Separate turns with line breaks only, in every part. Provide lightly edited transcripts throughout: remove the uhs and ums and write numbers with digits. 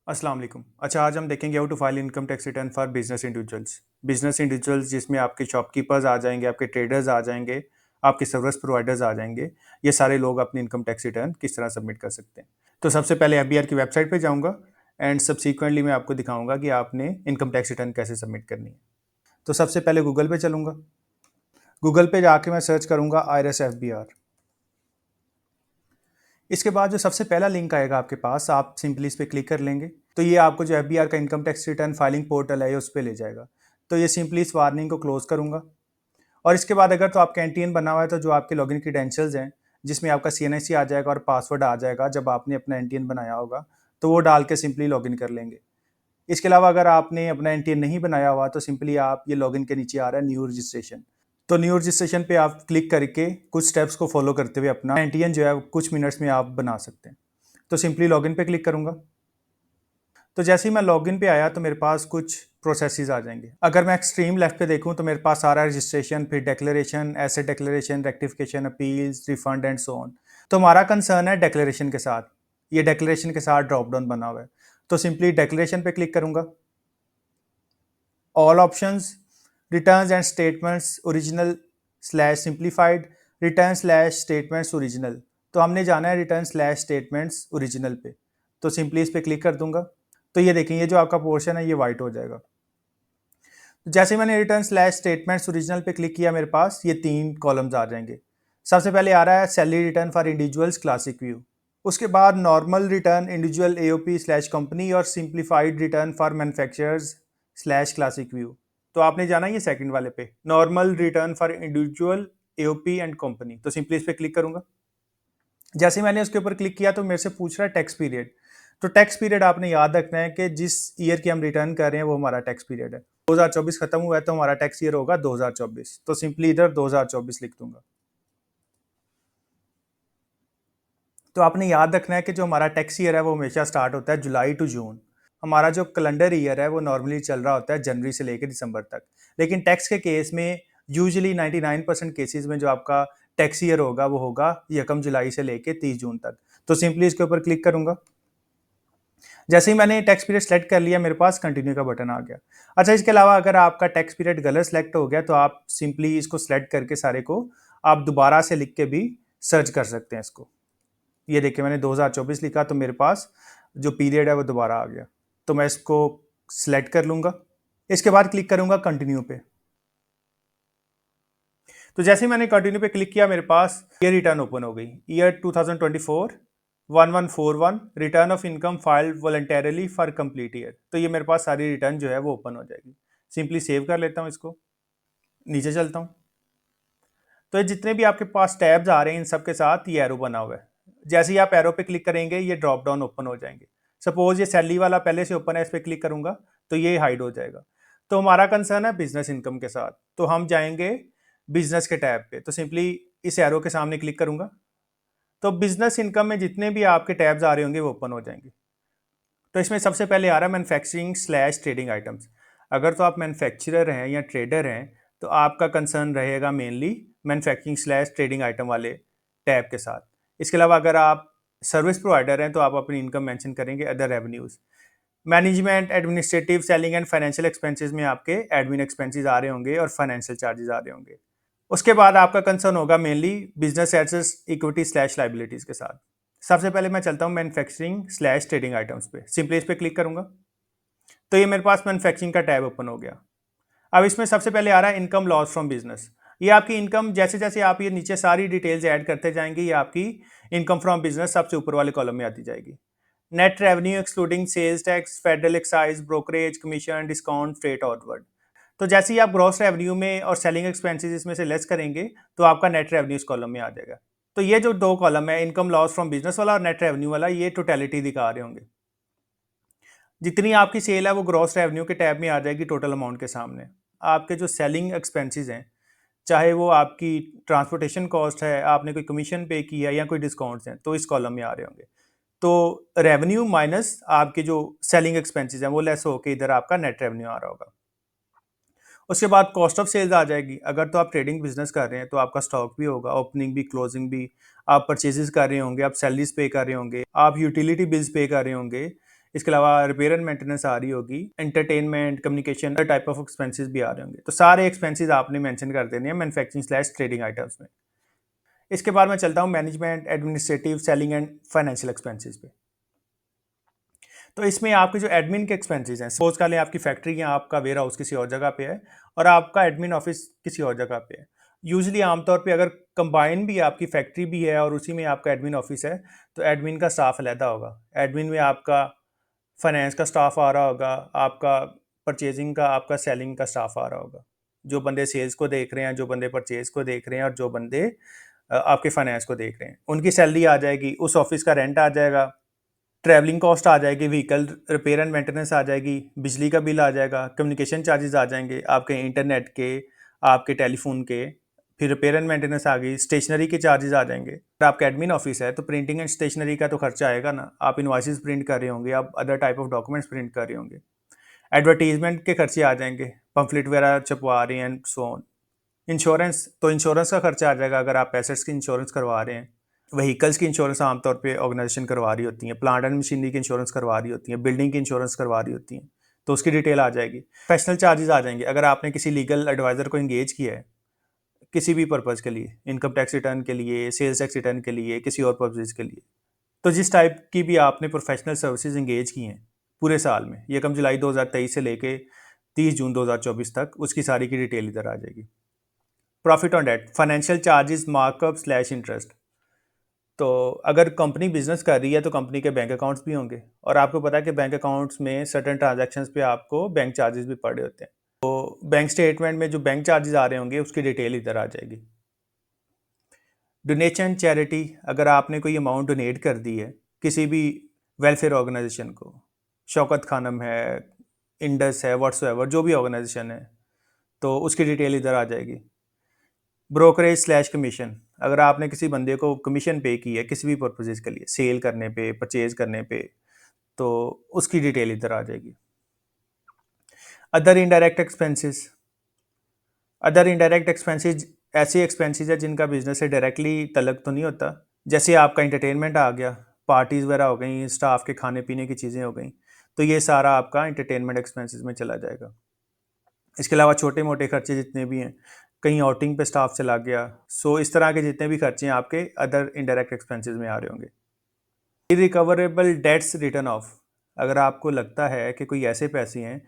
अस्सलाम वालेकुम। अच्छा, आज हम देखेंगे how to file income tax return for business individuals. Business individuals जिसमें आपके शॉपकीपर्स आ जाएंगे, आपके ट्रेडर्स आ जाएंगे, आपके सर्विस प्रोवाइडर्स आ जाएंगे। ये सारे लोग अपनी इनकम टैक्स रिटर्न किस तरह सबमिट कर सकते हैं। तो सबसे पहले एफबीआर की वेबसाइट पे जाऊंगा एंड सब्सीक्वेंटली मैं आपको दिखाऊंगा कि आपने इनकम टैक्स रिटर्न कैसे सबमिट करनी है। तो सबसे पहले गूगल पे चलूंगा। गूगल पे जाके मैं सर्च करूंगा आईआरएस एफबीआर। इसके बाद जो सबसे पहला लिंक आएगा आपके पास, आप सिंपली इस पर क्लिक कर लेंगे तो ये आपको जो एफबीआर का income tax return filing portal है उस पर ले जाएगा। तो ये सिंपली इस वार्निंग को क्लोज करूंगा। और इसके बाद अगर तो आपका एनटीएन बना हुआ है तो जो आपके लॉगिन क्रीडेंशियल्स हैं, जिसमें आपका सीएनआईसी आ जाएगा और पासवर्ड आ जाएगा जब आपने अपना एनटीएन बनाया होगा, तो वो डाल के सिंपली लॉगिन कर लेंगे। इसके अलावा अगर आपने अपना एनटीएन नहीं बनाया हुआ तो सिंपली आप ये लॉगिन के नीचे आ रहा है न्यू रजिस्ट्रेशन, तो न्यू रजिस्ट्रेशन पे आप क्लिक करके कुछ स्टेप्स को फॉलो करते हुए अपना एनटीएन जो है कुछ मिनट्स में आप बना सकते हैं। तो सिंपली लॉगिन पे क्लिक करूंगा। तो जैसे ही मैं लॉगिन पे आया तो मेरे पास कुछ प्रोसेसेस आ जाएंगे। अगर मैं एक्सट्रीम लेफ्ट पे देखूं तो मेरे पास सारा रजिस्ट्रेशन, फिर declaration, asset declaration, rectification, appeals, refund and so on. तो हमारा कंसर्न है डिक्लेरेशन के साथ। ये डिक्लेरेशन के साथ ड्रॉप डाउन बना हुआ है। तो सिंपली डिक्लेरेशन पे क्लिक करूंगा। All options, returns and statements original slash simplified, return slash statements original. तो हमने जाना है रिटर्न स्लैश स्टेटमेंट्स ओरिजिनल पे। तो सिंपली इस पे क्लिक कर दूंगा। तो ये देखें, ये जो आपका पोर्शन है ये वाइट हो जाएगा। तो जैसे ही मैंने रिटर्न स्लैश स्टेटमेंट्स ओरिजिनल पे क्लिक किया, मेरे पास ये 3 कॉलम्स आ जाएंगे। सबसे पहले आ रहा है salary return for individuals classic view. उसके बाद normal return individual AOP slash company और simplified return for manufacturers slash classic view. तो आपने जाना ये सेकंड वाले पे, normal return for individual AOP and company. तो सिंपली इस पे क्लिक करूंगा। जैसे मैंने उसके ऊपर क्लिक किया तो मेरे से पूछ रहा है टैक्स पीरियड। तो टैक्स पीरियड आपने याद रखना है कि जिस ईयर की हम रिटर्न कर रहे हैं वो हमारा टैक्स पीरियड है। 2024 खत्म हुआ है तो हमारा टैक्स ईयर होगा 2024। तो सिंपली इधर 2024 लिख दूंगा। तो आपने याद रखना है कि जो हमारा टैक्स ईयर है वो हमेशा स्टार्ट होता है जुलाई टू जून। हमारा जो कैलेंडर ईयर है वो नॉर्मली चल रहा होता है जनवरी से लेकर दिसंबर तक। लेकिन टैक्स के केस में यूजुअली 99% केसेस में जो आपका टैक्स ईयर होगा वो होगा 1 जुलाई से लेकर 30 जून तक। तो सिंपली इसके ऊपर क्लिक करूंगा। जैसे ही मैंने टैक्स पीरियड सेलेक्ट कर लिया, मेरे पास कंटिन्यू का बटन आ गया। अच्छा, इसके अलावा अगर आपका टैक्स पीरियड गलत सेलेक्ट हो गया तो आप सिंपली इसको सेलेक्ट करके सारे को आप दोबारा से लिख के भी सर्च कर सकते हैं इसको। ये देखिए, मैंने 2024 लिखा तो मेरे पास जो पीरियड है वो दोबारा आ गया। तो मैं इसको सिलेक्ट कर लूंगा। इसके बाद क्लिक करूंगा कंटिन्यू पे। तो जैसे ही मैंने कंटिन्यू पे क्लिक किया, मेरे पास ये रिटर्न ओपन हो गई। Year 2024 1141 return of income filed voluntarily for complete year. तो ये मेरे पास सारी रिटर्न जो है वो ओपन हो जाएगी। सिंपली सेव कर लेता हूँ इसको। नीचे चलता हूँ। तो ये जितने भी आपके पास टैब्स आ रहे हैं इन सब के साथ ये एरो बना हुआ है। जैसे ही आप एरो पे क्लिक करेंगे ये ड्रॉप डाउन ओपन हो जाएंगे। सपोज ये सैलरी वाला पहले से ओपन है, इस पर क्लिक करूंगा तो ये हाइड हो जाएगा। तो हमारा कंसर्न है बिजनेस इनकम के साथ, तो हम जाएंगे बिजनेस के टैब पे। तो सिंपली इस एरो के सामने क्लिक करूंगा तो बिजनेस इनकम में जितने भी आपके टैब्स आ रहे होंगे वो ओपन हो जाएंगे। तो इसमें सबसे पहले आ रहा है मैन्युफैक्चरिंग स्लैश ट्रेडिंग आइटम्स। अगर तो आप मैन्युफैक्चरर हैं या ट्रेडर हैं तो आपका कंसर्न रहेगा mainly manufacturing slash trading item वाले टैब के साथ। इसके अलावा अगर आप सर्विस प्रोवाइडर हैं तो आप अपनी इनकम मेंशन करेंगे other revenues. Management, administrative, selling and financial expenses में आपके एडमिन एक्सपेंसेस आ रहे होंगे और फाइनेंशियल चार्जेस आ रहे होंगे। उसके बाद आपका कंसर्न होगा mainly business assets, equity slash liabilities के साथ। सबसे पहले मैं चलता हूँ मैन्युफैक्चरिंग स्लैश ट्रेडिंग आइटम्स पे। सिंपली इस पे क्लिक करूंगा तो ये मेरे पास मैन्युफैक्चरिंग का टैब ओपन हो गया। अब इसमें सबसे पहले आ रहा है इनकम लॉस फ्रॉम बिजनेस। ये आपकी इनकम, जैसे जैसे आप ये नीचे सारी डिटेल्स ऐड करते जाएंगे ये आपकी इनकम फ्रॉम बिजनेस सबसे ऊपर वाले कॉलम में आती जाएगी। Net revenue excluding sales tax, federal excise, brokerage, commission, discount, freight onward. तो जैसे ही आप ग्रॉस रेवेन्यू में और सेलिंग एक्सपेंसेस इसमें से लेस करेंगे तो आपका नेट रेवेन्यू इस कॉलम में आ जाएगा। तो ये जो 2 कॉलम है, इनकम लॉस फ्रॉम बिजनेस वाला और नेट रेवेन्यू वाला, ये टोटलिटी दिखा रहे होंगे। जितनी आपकी सेल है वो ग्रॉस रेवेन्यू के टैब में आ जाएगी टोटल अमाउंट के सामने। आपके जो सेलिंग एक्सपेंसेस हैं, चाहे वो आपकी ट्रांसपोर्टेशन कॉस्ट है, आपने कोई कमीशन पे की है या कोई डिस्काउंट्स हैं, तो इस कॉलम में आ रहे होंगे। तो रेवेन्यू माइनस आपके जो सेलिंग एक्सपेंसेस हैं वो लेस होकर इधर आपका नेट रेवेन्यू आ रहा होगा। उसके बाद कॉस्ट ऑफ सेल्स आ जाएगी। अगर तो आप ट्रेडिंग बिजनेस कर रहे हैं तो आपका स्टॉक भी होगा, ओपनिंग भी, क्लोजिंग भी। आप परचेजेस कर रहे होंगे, आप सैलरीज पे कर रहे होंगे, आप यूटिलिटी बिल्स पे कर रहे होंगे, इसके अलावा रिपेयर एंड मेंटेनेंस आ रही होगी, entertainment, communication, her type of expenses भी आ रहे होंगे। तो सारे एक्सपेंसेस आपने मेंशन कर देने हैं मैन्युफैक्चरिंग स्लैश ट्रेडिंग आइटम्स में। इसके बाद मैं चलता हूँ management, administrative, selling and financial expenses पे। तो इसमें आपके जो एडमिन के एक्सपेंसेस हैं, सपोज कर लें आपकी फैक्ट्री या आपका वेयर हाउस किसी और जगह पे है और आपका एडमिन ऑफिस किसी और जगह पे है। यूजली आमतौर पे अगर कंबाइन भी है, आपकी फैक्ट्री भी है और उसी में आपका एडमिन ऑफिस है, तो एडमिन का स्टाफ अलहदा होगा। एडमिन में आपका फाइनेंस का स्टाफ आ रहा होगा, आपका परचेजिंग का, आपका सेलिंग का स्टाफ आ रहा होगा। जो बंदे सेल्स को देख रहे हैं, जो बंदे परचेज को देख रहे हैं और जो बंदे आपके फाइनेंस को देख रहे हैं, उनकी सैलरी आ जाएगी, उस ऑफिस का रेंट आ जाएगा, ट्रैवलिंग कॉस्ट आ जाएगी, व्हीकल रिपेयर एंड मेंटेनेंस आ जाएगी, बिजली का बिल आ जाएगा, कम्युनिकेशन चार्जेस आ जाएंगे, आपके इंटरनेट के, आपके टेलीफोन के, फिर रिपेयर एंड मेंटेनेंस आ गई, स्टेशनरी के चार्जेस आ जाएंगे। अगर आपका एडमिन ऑफिस है तो प्रिंटिंग एंड स्टेशनरी का तो खर्चा आएगा ना, आप इनवॉइसेस प्रिंट कर रहे होंगे, आप other type of documents print कर रहे होंगे, एडवर्टीजमेंट के खर्चे आ जाएंगे, पंफलेट वगैरह छपवा रहे हैं एंड सो ऑन। इंश्योरेंस, तो इंश्योरेंस का खर्चा आ जाएगा अगर आप एसेट्स की इंश्योरेंस करवा रहे हैं। व्हीकल्स की इंश्योरेंस आमतौर पे ऑर्गेनाइजेशन करवा रही होती है, प्लांट एंड मशीनरी की इंश्योरेंस करवा रही होती है, बिल्डिंग की इंश्योरेंस करवा रही होती है, तो उसकी डिटेल आ जाएगी। प्रोफेशनल चार्जेस आ जाएंगे अगर आपने किसी लीगल एडवाइजर को एंगेज किया है किसी भी पर्पज़ के लिए, इनकम टैक्स रिटर्न के लिए, सेल्स टैक्स रिटर्न के लिए, किसी और पर्पज़ के लिए। तो जिस टाइप की भी आपने प्रोफेशनल सर्विसेज एंगेज की हैं पूरे साल में, यकम जुलाई 2023 से लेके 30 जून 2024 तक, उसकी सारी की डिटेल इधर आ जाएगी। Profit on debt, financial charges, markup slash interest. तो अगर कंपनी बिजनेस कर रही है तो कंपनी के बैंक अकाउंट्स भी होंगे, और आपको पता है कि बैंक अकाउंट्स में सर्टेन ट्रांजैक्शंस पे आपको बैंक चार्जेस भी पड़े होते हैं। तो बैंक स्टेटमेंट में जो बैंक चार्जेस आ रहे होंगे उसकी डिटेल इधर आ जाएगी। डोनेशन, चैरिटी, अगर आपने कोई अमाउंट डोनेट कर दी है किसी भी वेलफेयर ऑर्गेनाइजेशन को, शौकत खानम है, इंडस है, व्हाट्सएवर जो भी ऑर्गेनाइजेशन है, तो उसकी डिटेल इधर आ जाएगी। ब्रोकरेज स्लैश कमीशन, अगर आपने किसी बंदे को कमीशन पे की है किसी भी पर्पजेज के लिए, सेल करने पे, परचेज करने पे, तो उसकी डिटेल इधर आ जाएगी। Other indirect expenses, other indirect expenses ऐसे एक्सपेंसेस है जिनका बिजनेस से डायरेक्टली तल्लुक तो नहीं होता, जैसे आपका इंटरटेनमेंट आ गया, पार्टीज़ वगैरह हो गई, स्टाफ के खाने पीने की चीज़ें हो गई, तो ये सारा आपका इंटरटेनमेंट एक्सपेंसेस में चला जाएगा। इसके अलावा छोटे मोटे खर्चे जितने भी हैं, कहीं आउटिंग पे स्टाफ चला गया, सो इस तरह के जितने भी खर्चे हैं आपके अदर इनडायरेक्ट एक्सपेंसेस में आ रहे होंगे। इरिकवरेबल डेट्स रिटर्न ऑफ, अगर आपको लगता है कि कोई ऐसे पैसे हैं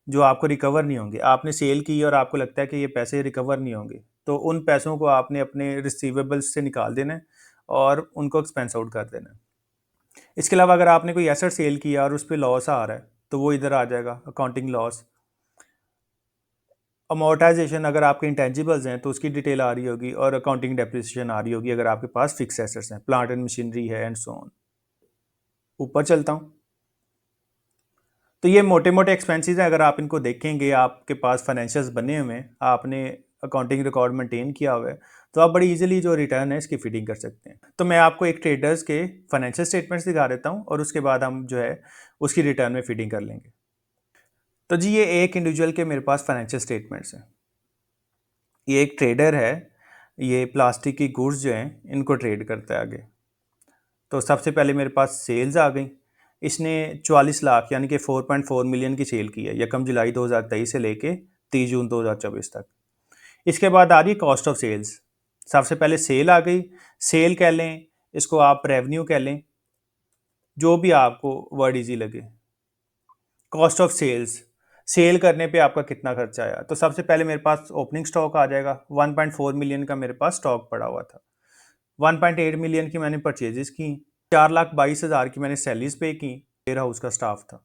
जो आपको रिकवर नहीं होंगे, आपने सेल की और आपको लगता है कि ये पैसे रिकवर नहीं होंगे, तो उन पैसों को आपने अपने रिसीवेबल्स से निकाल देना है और उनको एक्सपेंस आउट कर देना है। इसके अलावा अगर आपने कोई एसेट सेल किया और उस पर लॉस आ रहा है तो वो इधर आ जाएगा, अकाउंटिंग लॉस। अमोर्टाइजेशन, अगर आपके इंटेंजिबल्स हैं तो उसकी डिटेल आ रही होगी, और अकाउंटिंग डेप्रिसिएशन आ रही होगी अगर आपके पास फिक्स एसेट्स हैं, प्लांट एंड मशीनरी है एंड सो ऑन। ऊपर चलता हूँ, तो ये मोटे मोटे एक्सपेंसेस हैं। अगर आप इनको देखेंगे, आपके पास फाइनेंशियल्स बने हुए हैं, आपने अकाउंटिंग रिकॉर्ड मेंटेन किया हुआ है, तो आप बड़ी इजीली जो रिटर्न है इसकी फीडिंग कर सकते हैं। तो मैं आपको एक ट्रेडर्स के फाइनेंशियल स्टेटमेंट्स दिखा देता हूँ और उसके बाद हम जो है उसकी रिटर्न में फीडिंग कर लेंगे। तो जी, ये एक इंडिविजुअल के मेरे पास फाइनेंशियल स्टेटमेंट्स हैं। ये एक ट्रेडर है, ये प्लास्टिक की गुड्स जो हैं इनको ट्रेड करता है आगे। तो सबसे पहले मेरे पास सेल्स आ गई, इसने 44 लाख यानी कि 4.4 मिलियन की सेल की है यकम जुलाई 2023 से लेके 30 जून 2024 तक। इसके बाद आ रही कॉस्ट ऑफ सेल्स, सबसे पहले सेल आ गई, सेल कह लें इसको, आप रेवेन्यू कह लें, जो भी आपको वर्ड इजी लगे। कॉस्ट ऑफ सेल्स, सेल करने पे आपका कितना खर्चा आया, तो सबसे पहले मेरे पास ओपनिंग स्टॉक आ जाएगा, 1.4 मिलियन का मेरे पास स्टॉक पड़ा हुआ था, 1.8 मिलियन की मैंने परचेजेस की, 4,22,000 की मैंने सैलरीज पे की, वेयर हाउस का स्टाफ था।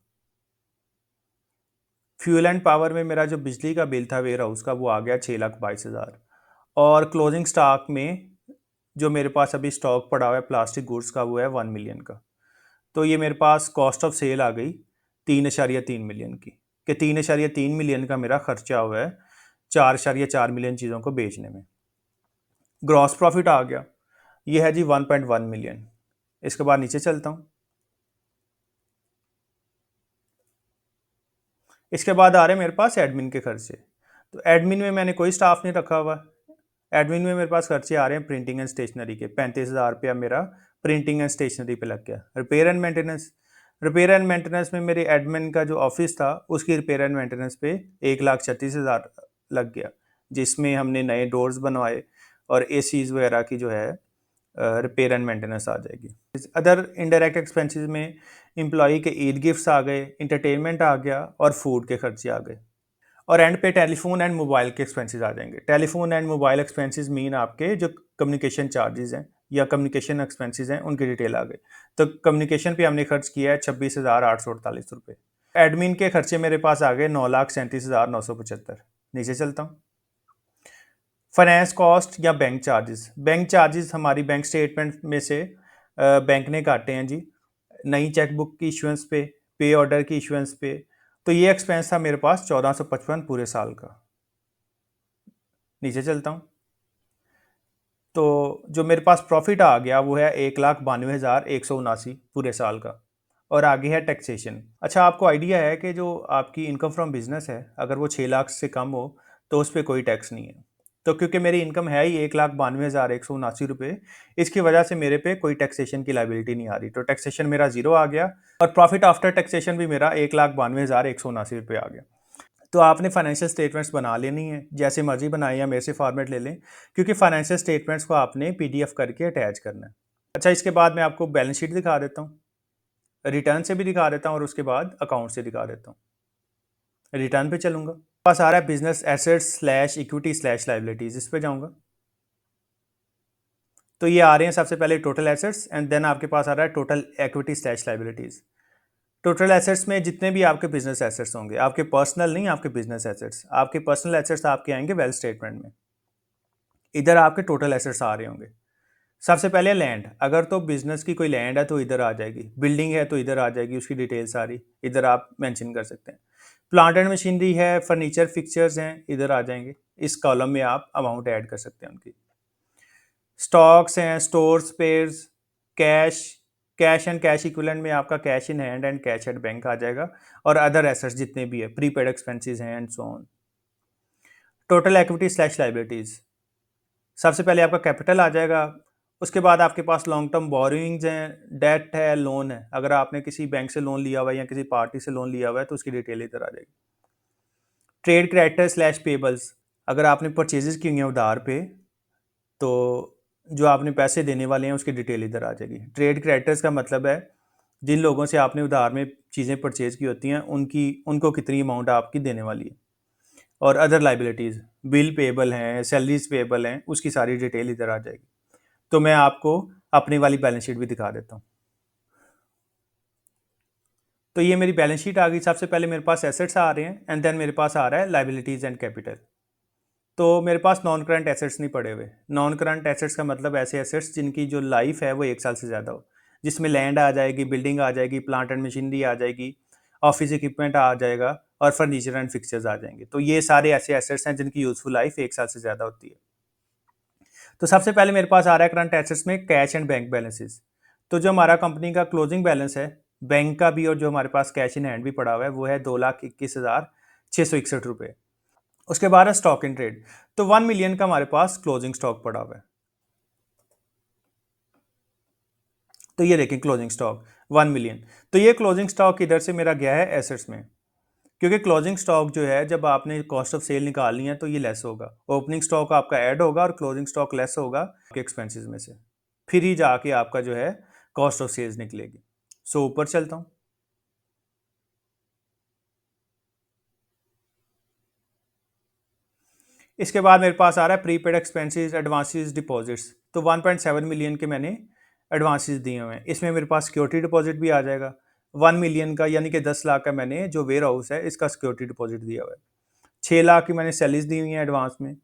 फ्यूल एंड पावर में मेरा जो बिजली का बिल था वेयर हाउस का वो आ गया 6,22,000, और क्लोजिंग स्टॉक में जो मेरे पास अभी स्टॉक पड़ा हुआ है प्लास्टिक गुड्स का वो है 1 मिलियन का। तो ये मेरे पास कॉस्ट ऑफ सेल आ गई 3.3 मिलियन की, कि 3.3 मिलियन का मेरा खर्चा हुआ है 4.4 मिलियन चीज़ों को बेचने में। ग्रॉस प्रॉफिट आ गया, ये है जी 1.1 मिलियन। इसके बाद नीचे चलता हूँ, इसके बाद आ रहे हैं मेरे पास एडमिन के खर्चे। तो एडमिन में मैंने कोई स्टाफ नहीं रखा हुआ, एडमिन में मेरे पास खर्चे आ रहे हैं प्रिंटिंग एंड स्टेशनरी के, 35,000 रुपया मेरा प्रिंटिंग एंड स्टेशनरी पे लग गया। Repair and maintenance, repair and maintenance में मेरे एडमिन का जो ऑफिस था उसकी रिपेयर एंड मेंटेनेंस पे 1,36,000 लग गया, जिसमें हमने नए डोर्स बनवाए और एसीज वगैरह की जो है रिपेयर एंड मेंटेनेंस आ जाएगी। अदर इनडायरेक्ट एक्सपेंसेस में एम्प्लॉई के ईद गिफ्ट्स आ गए, इंटरटेनमेंट आ गया और फूड के खर्चे आ गए। और एंड पे टेलीफोन एंड मोबाइल के एक्सपेंसेस आ जाएंगे। Telephone and mobile expenses mean आपके जो कम्युनिकेशन चार्जेस हैं या कम्युनिकेशन एक्सपेंसेस हैं उनकी डिटेल आ गई। तो कम्युनिकेशन पे हमने खर्च किया है 26,848 रुपये। एडमिन के खर्चे मेरे पास आ गए 9,37,975। नीचे चलता हूँ। फाइनेंस कॉस्ट या बैंक चार्जेस। बैंक चार्जेस हमारी बैंक स्टेटमेंट में से बैंक ने काटे हैं जी, नई चेकबुक की इशुएंस पे ऑर्डर की इशुएंस पे। तो ये एक्सपेंस था मेरे पास 1455 पूरे साल का। नीचे चलता हूँ। तो जो मेरे पास प्रॉफिट आ गया वो है 1,92,179 पूरे साल का। और आगे है टैक्सेशन। अच्छा, आपको आइडिया है कि जो आपकी इनकम फ्रॉम बिजनेस है अगर वो 6 लाख से कम हो तो उस पर कोई टैक्स नहीं है। तो क्योंकि मेरी इनकम है ही 1,92,179 रुपये, इसकी वजह से मेरे पे कोई टैक्सेशन की लाइबिलिटी नहीं आ रही। तो टैक्सेशन मेरा जीरो आ गया और प्रॉफिट आफ्टर टैक्सेशन भी मेरा 1,92,179 रुपये आ गया। तो आपने फाइनेंशियल स्टेटमेंट्स बना लेनी है, जैसे मर्जी बनाए या मेरे से फॉर्मेट ले लें, क्योंकि फाइनेंशियल स्टेटमेंट्स को आपने पीडीएफ करके अटैच करना है। अच्छा, इसके बाद मैं आपको बैलेंस शीट दिखा देता हूँ, रिटर्न से भी दिखा देता हूँ और उसके बाद अकाउंट से दिखा देता हूँ। रिटर्न पे चलूंगा, पास आ रहा है business assets slash equity slash liabilities, इस पे जाऊंगा। तो ये आ रहे हैं सबसे पहले टोटल एसेट्स एंड देन आपके पास आ रहा है total equity slash liabilities. Total assets में जितने भी आपके बिजनेस एसेट्स होंगे, आपके पर्सनल नहीं, आपके बिजनेस एसेट्स, आपके पर्सनल एसेट्स आपके आएंगे वेल्थ स्टेटमेंट में। इधर आपके टोटल एसेट्स आ रहे होंगे। सबसे पहले लैंड, अगर तो बिजनेस की कोई लैंड है तो इधर आ जाएगी, बिल्डिंग है तो इधर आ जाएगी, उसकी डिटेल सारी इधर आप मेंशन कर सकते हैं। प्लांट एंड मशीनरी है, फर्नीचर फिक्चर्स हैं, इधर आ जाएंगे। इस कॉलम में आप अमाउंट ऐड कर सकते हैं उनकी। स्टॉक्स हैं, store spares, cash, cash and cash equivalent में आपका cash in hand and cash at bank आ जाएगा। और अदर एसेट्स जितने भी है, प्रीपेड एक्सपेंसेस हैं and so on. Total equity slash liabilities, सबसे पहले आपका कैपिटल आ जाएगा। उसके बाद आपके पास लॉन्ग टर्म बोरोइंग्स हैं, डेट है, लोन है। अगर आपने किसी बैंक से लोन लिया हुआ है या किसी पार्टी से लोन लिया हुआ है तो उसकी डिटेल इधर आ जाएगी। ट्रेड क्रेडिटर स्लैश पेबल्स, अगर आपने परचेजेस किए हैं उधार पे तो जो आपने पैसे देने वाले हैं उसकी डिटेल इधर आ जाएगी। ट्रेड क्रेडिटर्स का मतलब है जिन लोगों से आपने उधार में चीज़ें परचेज की होती हैं उनको कितनी अमाउंट आपकी देने वाली है। और अदर लाइबिलिटीज़, बिल पेबल हैं, सैलरीज पेबल हैं, उसकी सारी डिटेल इधर आ जाएगी। तो मैं आपको अपनी वाली बैलेंस शीट भी दिखा देता हूँ। तो ये मेरी बैलेंस शीट आ गई। सबसे पहले मेरे पास एसेट्स आ रहे हैं एंड देन मेरे पास आ रहा है लाइबिलिटीज़ एंड कैपिटल। तो मेरे पास नॉन करंट एसेट्स नहीं पड़े हुए। नॉन करंट एसेट्स का मतलब ऐसे एसेट्स जिनकी जो लाइफ है वो 1 साल से ज़्यादा हो, जिसमें लैंड आ जाएगी, बिल्डिंग आ जाएगी, प्लांट एंड मशीनरी आ जाएगी, ऑफिस इक्विपमेंट आ जाएगा और फर्नीचर एंड फिक्चर्स आ जाएंगे। तो ये सारे ऐसे एसेट्स हैं जिनकी यूजफुल लाइफ 1 साल से ज़्यादा होती है। तो सबसे पहले मेरे पास आ रहा है करंट एसेट्स में कैश एंड बैंक बैलेंसेस। तो जो हमारा कंपनी का क्लोजिंग बैलेंस है बैंक का भी और जो हमारे पास कैश इन हैंड भी पड़ा हुआ है वो है 2,21,661 रुपये। उसके बाद है स्टॉक इन ट्रेड। तो 1 मिलियन का हमारे पास क्लोजिंग स्टॉक पड़ा हुआ है। तो ये देखें क्लोजिंग स्टॉक 1 मिलियन। तो ये क्लोजिंग स्टॉक इधर से मेरा गया है एसेट्स में, क्योंकि क्लोजिंग स्टॉक जो है जब आपने कॉस्ट ऑफ सेल निकालनी है तो ये लेस होगा। ओपनिंग स्टॉक आपका ऐड होगा और क्लोजिंग स्टॉक लेस होगा आपके एक्सपेंसेस में से, फिर ही जाके आपका जो है कॉस्ट ऑफ सेल्स निकलेगी। सो ऊपर चलता हूँ। इसके बाद मेरे पास आ रहा है प्रीपेड एक्सपेंसेस, एडवांसेस, डिपॉजिट्स। तो 1.7 मिलियन के मैंने एडवांसेस दिए हुए हैं। इसमें मेरे पास सिक्योरिटी डिपॉजिट भी आ जाएगा। 1 मिलियन का यानी कि 10 लाख का मैंने जो वेयर हाउस है इसका सिक्योरिटी डिपॉजिट दिया हुआ है। 6 लाख की मैंने सैलरीज दी हुई हैं एडवांस में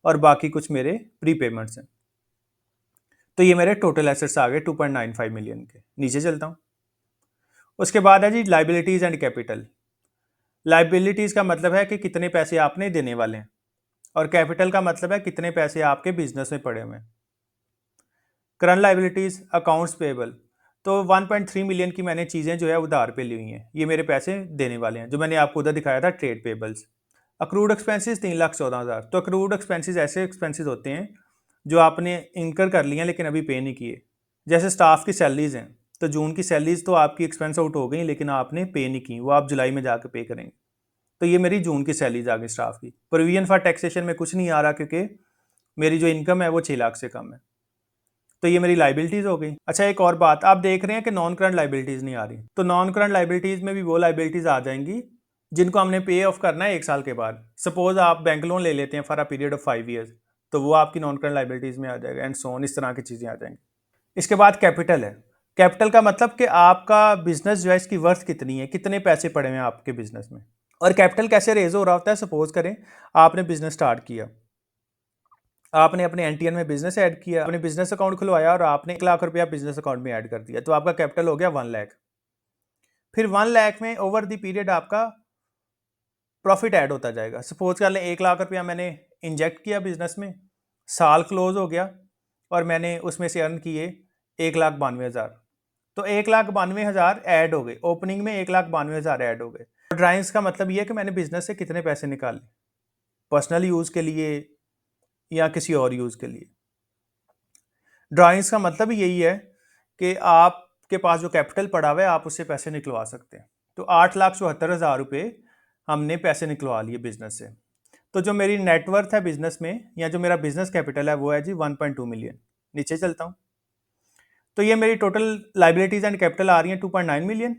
और बाकी कुछ मेरे प्री पेमेंट्स हैं। तो ये मेरे टोटल एसेट्स आ गए 2.95 मिलियन के। नीचे चलता हूँ। उसके बाद है जी लाइबिलिटीज़ एंड कैपिटल। लाइबिलिटीज़ का मतलब है कि कितने पैसे आपने देने वाले हैं और कैपिटल का मतलब है कितने पैसे आपके बिजनेस में पड़े हुए हैं। Current liabilities, accounts payable. तो 1.3 मिलियन की मैंने चीज़ें जो है उधार पे ली हुई हैं, ये मेरे पैसे देने वाले हैं जो मैंने आपको उधर दिखाया था ट्रेड पेबल्स। Accrued expenses 3,14,000। तो अक्रूड एक्सपेंसेस ऐसे एक्सपेंसेस होते हैं जो आपने इनकर कर लिए हैं लेकिन अभी पे नहीं किए। जैसे स्टाफ की सैलरीज हैं, तो जून की सैलरीज तो आपकी एक्सपेंस आउट हो गई, लेकिन आपने पे नहीं की, वो आप जुलाई में जाके पे करेंगे। तो ये मेरी जून की सैलरीज आ गई स्टाफ की। प्रोविजन फॉर टैक्सेशन में कुछ नहीं आ रहा, क्योंकि मेरी जो इनकम है वो 6 लाख से कम है। तो ये मेरी लाइबिलिटीज हो गई। अच्छा, एक और बात, आप देख रहे हैं कि नॉन करंट लाइबिलिटीज नहीं आ रही, तो नॉन करंट लाइबिलिटीज में भी वो लाइबिलिटीज आ जाएंगी जिनको हमने पे ऑफ करना है 1 साल के बाद। सपोज आप बैंक लोन ले लेते हैं for a period of 5 years, तो वो आपकी नॉन करंट लाइबिलिटीज में आ जाएगा, एंड सो ऑन, इस तरह की चीजें आ जाएंगी। इसके बाद कैपिटल है। कैपिटल का मतलब कि आपका बिजनेस जो है इसकी वर्थ कितनी है, कितने पैसे पड़े हुए हैं आपके बिजनेस में। और कैपिटल कैसे रेज हो रहा होता है, सपोज करें आपने बिजनेस स्टार्ट किया, आपने अपने एनटीएन में बिजनेस ऐड किया, अपने बिजनेस अकाउंट खुलवाया और आपने 1 लाख रुपया बिजनेस अकाउंट में ऐड कर दिया, तो आपका कैपिटल हो गया 1 लाख। फिर 1 लाख में ओवर द पीरियड आपका प्रॉफिट ऐड होता जाएगा। सपोज कर लें 1 लाख रुपया मैंने इंजेक्ट किया बिजनेस में, साल क्लोज हो गया और मैंने उसमें से अर्न किए 1,92,000। तो 1,92,000 ऐड हो गए, ओपनिंग में 1,92,000 ऐड हो गए। ड्राइंग्स का मतलब ये है कि मैंने बिजनेस से कितने पैसे निकाले, पर्सनल यूज़ के लिए या किसी और यूज़ के लिए। ड्राइंग्स का मतलब यही है कि आपके पास जो कैपिटल पड़ा हुआ है आप उससे पैसे निकलवा सकते हैं। तो 8,74,000 रुपये हमने पैसे निकलवा लिए बिजनेस से। तो जो मेरी नेटवर्थ है बिजनेस में, या जो मेरा बिजनेस कैपिटल है, वो है जी 1.2 मिलियन। नीचे चलता हूँ, तो ये मेरी टोटल लाइबिलिटीज एंड कैपिटल आ रही हैं 2.9 मिलियन,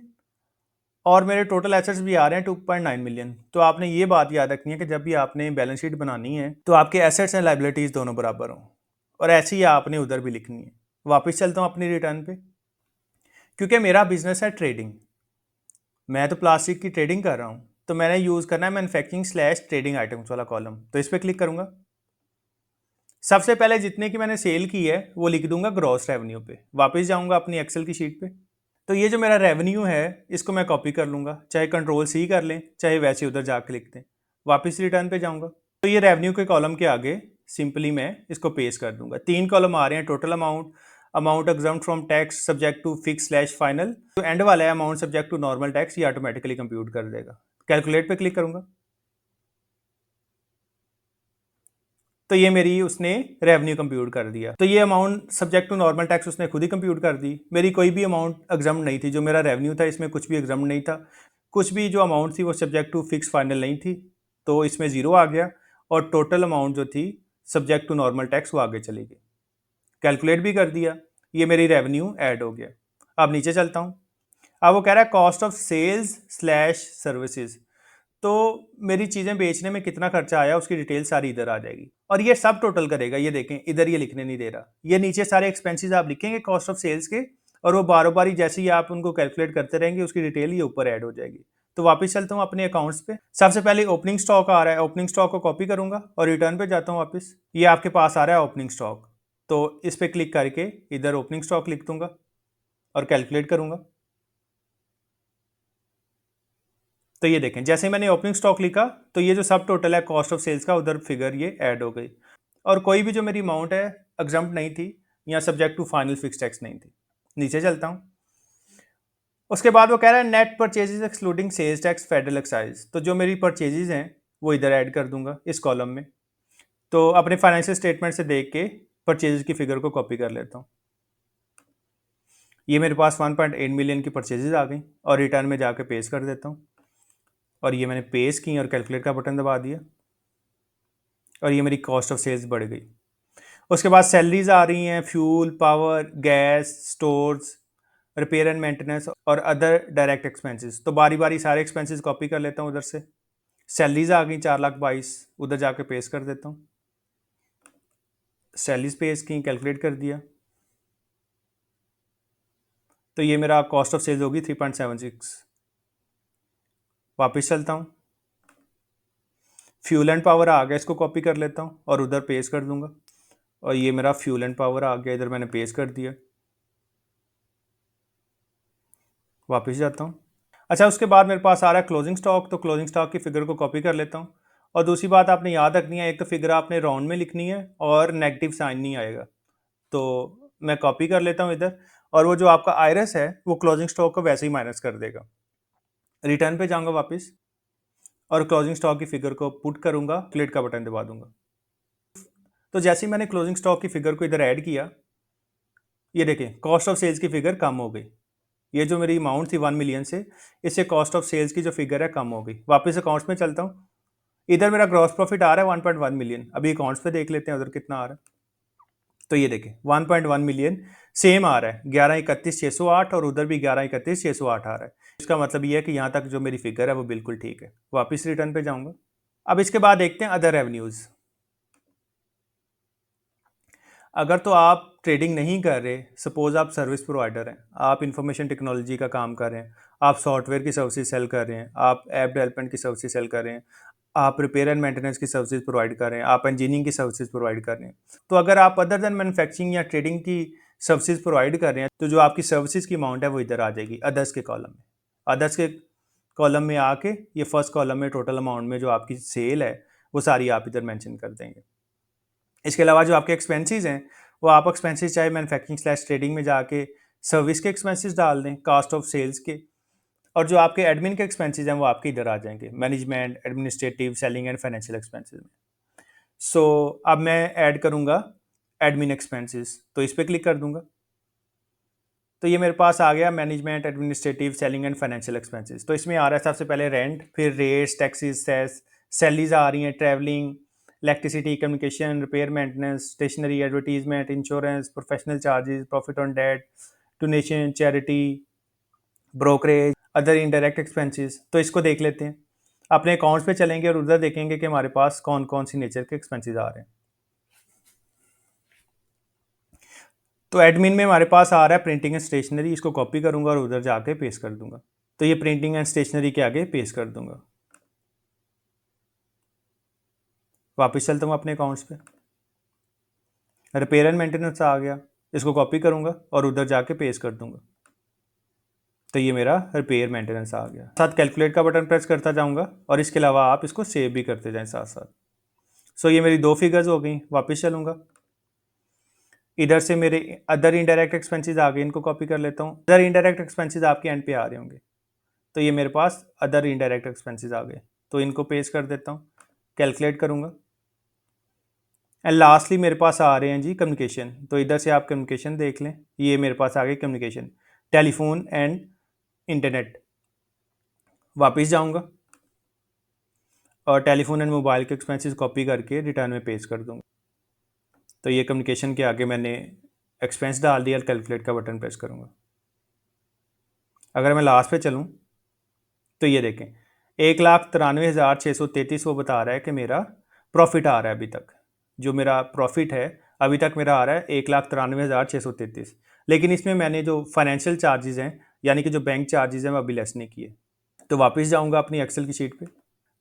और मेरे टोटल एसेट्स भी आ रहे हैं 2.9 मिलियन। तो आपने ये बात याद रखनी है कि जब भी आपने बैलेंस शीट बनानी है तो आपके एसेट्स एंड लाइबिलिटीज दोनों बराबर हों, और ऐसे ही आपने उधर भी लिखनी है। वापस चलता हूँ अपनी रिटर्न पे, क्योंकि मेरा बिजनेस है ट्रेडिंग, मैं तो प्लास्टिक की ट्रेडिंग कर रहा हूँ, तो मैंने यूज़ करना है मैन्युफैक्चरिंग स्लैश ट्रेडिंग आइटम्स वाला कॉलम। तो इस पर क्लिक करूँगा। सबसे पहले जितने की मैंने सेल की है वो लिख दूंगा ग्रॉस रेवेन्यू पे। वापस जाऊंगा अपनी एक्सेल की शीट पे, तो ये जो मेरा रेवेन्यू है इसको मैं कॉपी कर लूंगा, चाहे कंट्रोल सी कर लें, चाहे वैसे उधर जाके लिख दें। वापस रिटर्न पे जाऊंगा, तो ये रेवेन्यू के कॉलम के आगे सिंपली मैं इसको पेस्ट कर दूंगा। 3 कॉलम आ रहे हैं, total amount, amount exempt from tax subject to fix slash final, जो एंड वाला है amount subject to normal tax, ये ऑटोमेटिकली कंप्यूट कर देगा। कैलकुलेट पे क्लिक करूंगा, तो ये मेरी उसने रेवेन्यू कंप्यूट कर दिया। तो ये amount subject to normal tax उसने खुद ही कंप्यूट कर दी। मेरी कोई भी अमाउंट एग्जाम नहीं थी, जो मेरा रेवेन्यू था इसमें कुछ भी एग्जाम नहीं था, कुछ भी जो अमाउंट थी वो सब्जेक्ट टू फिक्स फाइनल नहीं थी, तो इसमें ज़ीरो आ गया। और टोटल अमाउंट जो थी सब्जेक्ट टू नॉर्मल टैक्स वो आगे चली गई। कैलकुलेट भी कर दिया, ये मेरी रेवेन्यू ऐड हो गया। अब नीचे चलता हूँ, अब वो कह रहा है cost of sales slash services. तो मेरी चीज़ें बेचने में कितना खर्चा आया उसकी डिटेल सारी इधर आ जाएगी, और ये सब टोटल करेगा। ये देखें इधर ये लिखने नहीं दे रहा, ये नीचे सारे एक्सपेंसेस आप लिखेंगे कॉस्ट ऑफ सेल्स के, और वो बार बार जैसे ही आप उनको कैलकुलेट करते रहेंगे उसकी डिटेल ये ऊपर ऐड हो जाएगी। तो वापस चलता हूँ अपने अकाउंट्स पे। सबसे पहले ओपनिंग स्टॉक आ रहा है, ओपनिंग स्टॉक को कॉपी करूंगा और रिटर्न पे जाता हूँ वापस। ये आपके पास आ रहा है ओपनिंग स्टॉक, तो इस पर क्लिक करके इधर ओपनिंग स्टॉक लिख दूंगा और कैलकुलेट करूंगा। तो ये देखें जैसे मैंने ओपनिंग स्टॉक लिखा तो ये जो सब टोटल है कॉस्ट ऑफ सेल्स का, उधर फिगर ये ऐड हो गई। और कोई भी जो मेरी अमाउंट है एग्जाम्प्ट नहीं थी या subject to final fix tax नहीं थी। नीचे चलता हूँ, उसके बाद वो कह रहा है net purchases excluding sales tax federal excise. तो जो मेरी परचेजेज हैं वो इधर ऐड कर दूंगा इस कॉलम में। तो अपने फाइनेंशियल स्टेटमेंट से देख के परचेजेज की फिगर को कॉपी कर लेता हूँ। ये मेरे पास 1.8 मिलियन की परचेजेज आ गई, और रिटर्न में जाके पेश कर देता हूँ, और ये मैंने पेश की और कैलकुलेट का बटन दबा दिया, और ये मेरी कॉस्ट ऑफ सेल्स बढ़ गई। उसके बाद सैलरीज आ रही हैं, fuel, power, gas, stores, repair and maintenance और अदर डायरेक्ट एक्सपेंसेस। तो बारी बारी सारे एक्सपेंसेस कॉपी कर लेता हूँ उधर से। सैलरीज आ गई 4,22,000, उधर जाके पेश कर देता हूँ। सैलरीज पेश की, कैलकुलेट कर दिया, तो ये मेरा कॉस्ट ऑफ सेल्स होगी 3.76। वापस चलता हूँ, फ्यूल एंड पावर आ गया, इसको कॉपी कर लेता हूँ और उधर पेश कर दूंगा, और ये मेरा फ्यूल एंड पावर आ गया, इधर मैंने पेश कर दिया। वापस जाता हूँ। अच्छा, उसके बाद मेरे पास आ रहा है क्लोजिंग स्टॉक, तो क्लोजिंग स्टॉक की फिगर को कॉपी कर लेता हूँ। और दूसरी बात आपने याद रखनी है, एक तो फिगर आपने राउंड में लिखनी है और नेगेटिव साइन नहीं आएगा। तो मैं कॉपी कर लेता हूँ इधर, और वो जो आपका आयरस है वो क्लोजिंग स्टॉक को वैसे ही माइनस कर देगा। रिटर्न पे जाऊँगा वापस, और क्लोजिंग स्टॉक की फिगर को पुट करूँगा, क्लिक का बटन दबा दूंगा। तो जैसे ही मैंने क्लोजिंग स्टॉक की फिगर को इधर ऐड किया, ये देखें कॉस्ट ऑफ सेल्स की फिगर कम हो गई। ये जो मेरी अमाउंट थी 1 मिलियन से, इससे कॉस्ट ऑफ सेल्स की जो फिगर है कम हो गई। वापस अकाउंट्स में चलता हूँ, इधर मेरा ग्रॉस प्रॉफिट आ रहा है 1.1 मिलियन। अभी अकाउंट्स पे देख लेते हैं उधर कितना आ रहा है। तो ये देखें 1.1 मिलियन सेम आ रहा है, 11,31,608, और उधर भी 11,31,608 आ रहा है। इसका मतलब ये है कि यहाँ तक जो मेरी फिगर है वो बिल्कुल ठीक है। वापस रिटर्न पे जाऊँगा। अब इसके बाद देखते हैं अदर रेवेन्यूज़। अगर तो आप ट्रेडिंग नहीं कर रहे, सपोज आप सर्विस प्रोवाइडर हैं, आप इंफॉर्मेशन टेक्नोलॉजी का काम कर रहे हैं, आप सॉफ्टवेयर की सर्विसेज सेल कर रहे हैं, आप ऐप डेवलपमेंट की सर्विसेज सेल कर रहे हैं, आप रिपेयर एंड मेंटेनेंस की सर्विसेज प्रोवाइड कर रहे हैं, आप इंजीनियरिंग की सर्विसेज प्रोवाइड कर रहे हैं, तो अगर आप अदर देन मैन्युफैक्चरिंग या ट्रेडिंग की सर्विसेज प्रोवाइड कर रहे हैं, तो जो आपकी सर्विसेज की अमाउंट है वो इधर आ जाएगी अदर्स के कॉलम में। अदर्स के कॉलम में आके ये फर्स्ट कॉलम में टोटल अमाउंट में जो आपकी सेल है वो सारी आप इधर मेंशन कर देंगे। इसके अलावा जो आपके एक्सपेंसेस हैं, वो आप एक्सपेंसेस चाहे मैन्युफैक्चरिंग स्लैश ट्रेडिंग में जाके सर्विस के एक्सपेंसेस डाल दें, कास्ट ऑफ सेल्स के, और जो आपके एडमिन के एक्सपेंसेस हैं वो आपके इधर आ जाएंगे, management, administrative, selling and financial expenses में। सो अब मैं ऐड करूंगा एडमिन एक्सपेंसेस, तो इस पर क्लिक कर दूंगा। तो ये मेरे पास आ गया management, administrative, selling and financial expenses. तो इसमें आ रहा है सबसे पहले रेंट, फिर रेट्स, टैक्सेस, सेस, सैलरीज आ रही हैं, travelling, electricity, communication, repair maintenance, stationery, advertisement, insurance, professional charges, profit on debt, donation, charity, brokerage, other indirect expenses. तो इसको देख लेते हैं। अपने अकाउंट्स पे चलेंगे और उधर देखेंगे कि हमारे पास कौन कौन सी नेचर के एक्सपेंसेस आ रहे हैं। तो एडमिन में हमारे पास आ रहा है प्रिंटिंग एंड स्टेशनरी, इसको कॉपी करूंगा और उधर जाके पेस्ट कर दूंगा। तो ये प्रिंटिंग एंड स्टेशनरी के आगे पेस्ट कर दूंगा। वापस चलता हूँ अपने अकाउंट्स पे, रिपेयर एंड मेंटेनेंस आ गया, इसको कॉपी करूंगा और उधर जाके पेस्ट कर दूंगा। तो ये मेरा रिपेयर मेंटेनेंस आ गया। साथ कैलकुलेट का बटन प्रेस करता जाऊंगा और इसके अलावा आप इसको सेव भी करते जाएं साथ साथ। सो ये मेरी दो फिगर्स हो गई। वापस चलूंगा, इधर से मेरे अदर इनडायरेक्ट एक्सपेंसेस आ गए, इनको कॉपी कर लेता हूँ। अदर इनडायरेक्ट एक्सपेंसेस आपके एंड पे आ रहे होंगे, तो ये मेरे पास अदर इनडायरेक्ट एक्सपेंसेस आ गए, तो इनको पेस्ट कर देता हूँ, कैलकुलेट करूँगा। एंड लास्टली मेरे पास आ रहे हैं जी कम्युनिकेशन। तो इधर से आप कम्युनिकेशन देख लें, ये मेरे पास आ गई कम्युनिकेशन, टेलीफोन एंड इंटरनेट। वापस जाऊँगा और टेलीफोन एंड मोबाइल के एक्सपेंसेस कॉपी करके रिटर्न में पेस्ट कर दूँगा। तो ये कम्युनिकेशन के आगे मैंने एक्सपेंस डाल दिया, कैलकुलेट का बटन प्रेस करूँगा। अगर मैं लास्ट पे चलूँ तो ये देखें 1,93,633 वो बता रहा है कि मेरा प्रॉफिट आ रहा है। अभी तक जो मेरा प्रॉफिट है अभी तक मेरा आ रहा है 1,93,633, लेकिन इसमें मैंने जो फाइनेंशियल चार्जेस हैं यानी कि जो बैंक चार्जेस हैं वो अभी लेस नहीं किए। तो वापस जाऊंगा अपनी एक्सेल की शीट पे,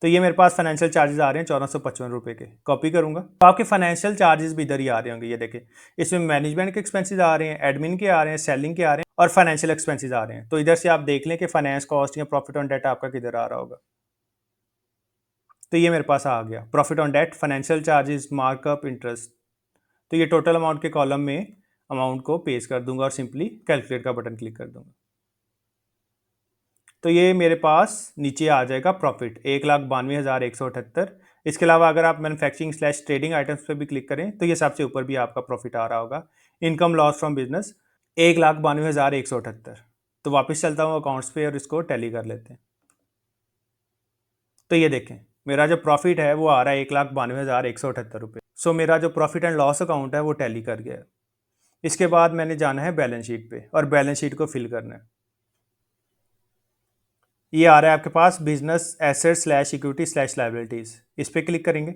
तो ये मेरे पास फाइनेंशियल चार्जेस आ रहे हैं 1455 रुपये के। कॉपी करूंगा तो आपके फाइनेंशियल चार्जेस भी इधर ही आ रहे होंगे। ये देखें, इसमें मैनेजमेंट के एक्सपेंसेस आ रहे हैं, एडमिन के आ रहे हैं, सेलिंग के आ रहे हैं और फाइनेंशियल एक्सपेंसेस आ रहे हैं। तो इधर से आप देख लें कि फाइनेंस कॉस्ट या प्रॉफिट ऑन डेट आपका किधर आ रहा होगा। तो ये मेरे पास आ गया profit on debt, financial charges, markup, interest. तो ये टोटल अमाउंट के कॉलम में अमाउंट को पेस्ट कर दूंगा और सिंपली कैलकुलेट का बटन क्लिक कर दूंगा। तो ये मेरे पास नीचे आ जाएगा प्रॉफिट 1,92,178। इसके अलावा अगर आप मैन्युफैक्चरिंग स्लैश ट्रेडिंग आइटम्स पे भी क्लिक करें तो ये सबसे ऊपर भी आपका प्रॉफिट आ रहा होगा। Income loss from business 1,92,178। तो वापस चलता हूँ अकाउंट्स पे और इसको टैली कर लेते हैं। तो ये देखें मेरा जो प्रॉफिट है वो आ रहा है 1,92,178 रुपये। सो मेरा जो प्रॉफिट एंड लॉस अकाउंट है वो टैली कर गया है। इसके बाद मैंने जाना है बैलेंस शीट पे और बैलेंस शीट को फिल करना है। ये आ रहा है आपके पास business asset slash equity slash liabilities, इस पर क्लिक करेंगे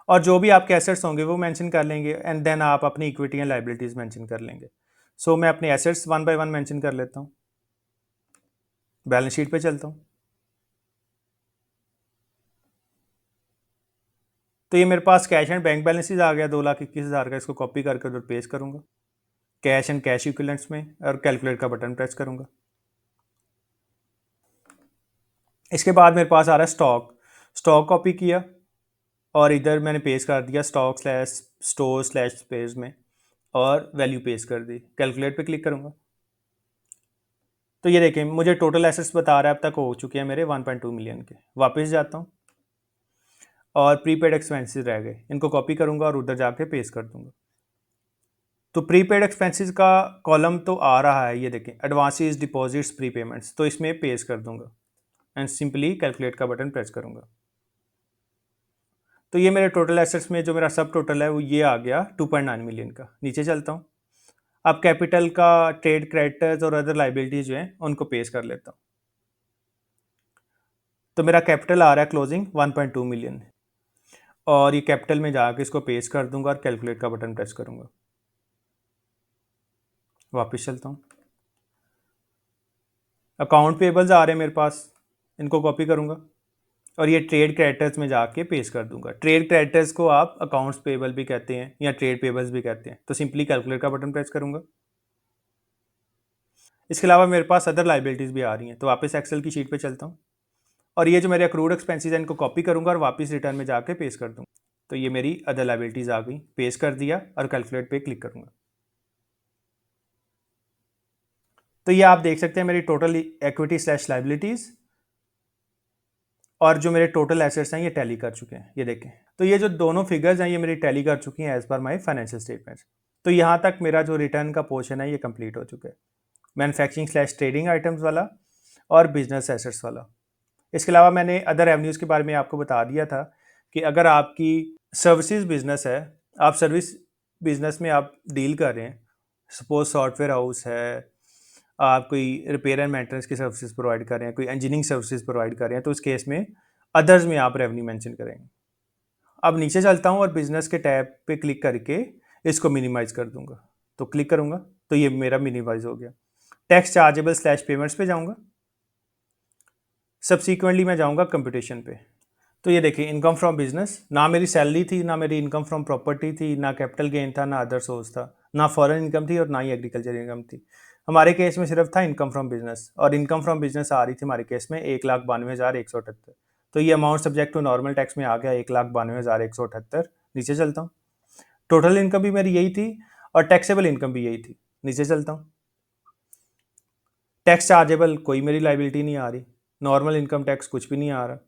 और जो भी आपके एसेट्स होंगे वो मेंशन कर लेंगे एंड देन आप अपनी इक्विटी एंड लाइबिलिटीज मेंशन कर लेंगे। सो मैं अपने assets one by one mention कर लेता हूँ। बैलेंस शीट पे चलता हूँ, तो ये मेरे पास कैश एंड बैंक बैलेंसेज आ गया 2,21,000 का। इसको कॉपी करके उधर पेस्ट करूँगा कैश एंड कैश इक्विवेलेंट्स में और कैलकुलेट का बटन प्रेस करूँगा। इसके बाद मेरे पास आ रहा है स्टॉक। स्टॉक कॉपी किया और इधर मैंने पेस्ट कर दिया stock slash store slash space में और वैल्यू पेस्ट कर दी। कैलकुलेट पे क्लिक करूँगा तो ये देखें मुझे टोटल एसेट्स बता रहा है अब तक हो चुके हैं मेरे 1.2 मिलियन के। वापस जाता हूँ और प्रीपेड एक्सपेंसेस रह गए, इनको कॉपी करूँगा और उधर जाके पेस्ट कर दूँगा। तो प्रीपेड एक्सपेंसेस का कॉलम तो आ रहा है, ये देखें, एडवांसेस, डिपॉजिट्स, प्रीपेमेंट्स, तो इसमें पेज कर दूंगा एंड सिंपली कैलकुलेट का बटन प्रेस करूंगा। तो ये मेरे टोटल एसेट्स में जो मेरा सब टोटल है वो ये आ गया 2.9 मिलियन का। नीचे चलता हूँ, अब कैपिटल का, ट्रेड क्रेडिटर्स और अदर लाइबिलिटीज जो हैं उनको पेश कर लेता हूँ। तो मेरा कैपिटल आ रहा है क्लोजिंग 1.2 मिलियन, और ये कैपिटल में जाके इसको पेश कर दूंगा और कैलकुलेट का बटन प्रेस करूंगा। वापस चलता हूँ, अकाउंट पेबल्स आ रहे हैं मेरे पास, इनको कॉपी करूंगा और ये ट्रेड क्रेडिटर्स में जाके पेश कर दूंगा। ट्रेड क्रेडिटर्स को आप अकाउंट्स पेबल भी कहते हैं या ट्रेड पेबल्स भी कहते हैं। तो सिंपली कैलकुलेट का बटन प्रेस करूंगा। इसके अलावा मेरे पास अदर लाइबिलिटीज़ भी आ रही हैं, तो वापस एक्सेल की शीट पे चलता हूँ और ये जो मेरे अक्रूड एक्सपेंसेस हैं इनको कॉपी करूंगा और वापस रिटर्न में जाके पेश कर दूंगा। तो ये मेरी अदर लाइबिलिटीज़ आ गई, पेश कर दिया और कैलकुलेट पे क्लिक करूंगा। तो ये आप देख सकते हैं मेरी टोटल इक्विटी स्लैश लाइबिलिटीज़ और जो मेरे टोटल एसेट्स हैं ये टैली कर चुके हैं, ये देखें। तो ये जो दोनों फिगर्स हैं ये मेरी टैली कर चुकी हैं एज पर माई फाइनेंशियल स्टेटमेंट्स। तो यहाँ तक मेरा जो रिटर्न का पोर्शन है ये कंप्लीट हो चुका है, मैन्युफैक्चरिंग स्लैश ट्रेडिंग आइटम्स वाला और बिजनेस एसेट्स वाला। इसके अलावा मैंने अदर रेवेन्यूज़ के बारे में आपको बता दिया था कि अगर आपकी सर्विसेज बिजनेस है, आप सर्विस बिजनेस में आप डील कर रहे हैं, सपोज सॉफ्टवेयर हाउस है, आप कोई रिपेयर एंड मेंटेनेंस की सर्विसेज प्रोवाइड कर रहे हैं, कोई इंजीनियरिंग सर्विसेज प्रोवाइड कर रहे हैं, तो उस केस में अदर्स में आप रेवेन्यू मेंशन करेंगे। अब नीचे चलता हूँ और बिजनेस के टैब पे क्लिक करके इसको मिनिमाइज कर दूंगा। तो क्लिक करूंगा तो ये मेरा मिनिमाइज हो गया। टैक्स चार्जेबल स्लैश पेमेंट्स पे जाऊंगा, सब्सिक्वेंटली मैं जाऊंगा कंपटीशन पे। तो ये देखिए, इनकम फ्रॉम बिजनेस, ना मेरी सैलरी थी, ना मेरी इनकम फ्रॉम प्रॉपर्टी थी, ना कैपिटल गेन था, ना अदर सोर्स था, ना फॉरेन इनकम थी और ना ही एग्रीकल्चर इनकम थी। हमारे केस में सिर्फ था इनकम फ्रॉम बिजनेस, और इनकम फ्रॉम बिजनेस आ रही थी हमारे केस में 1,92,178। तो ये amount subject to normal tax में आ गया 1,92,178। नीचे चलता हूँ, टोटल इनकम भी मेरी यही थी और टैक्सेबल इनकम भी यही थी। नीचे चलता हूँ, टैक्स चार्जेबल कोई मेरी लाइबिलिटी नहीं आ रही, नॉर्मल इनकम टैक्स कुछ भी नहीं आ रहा,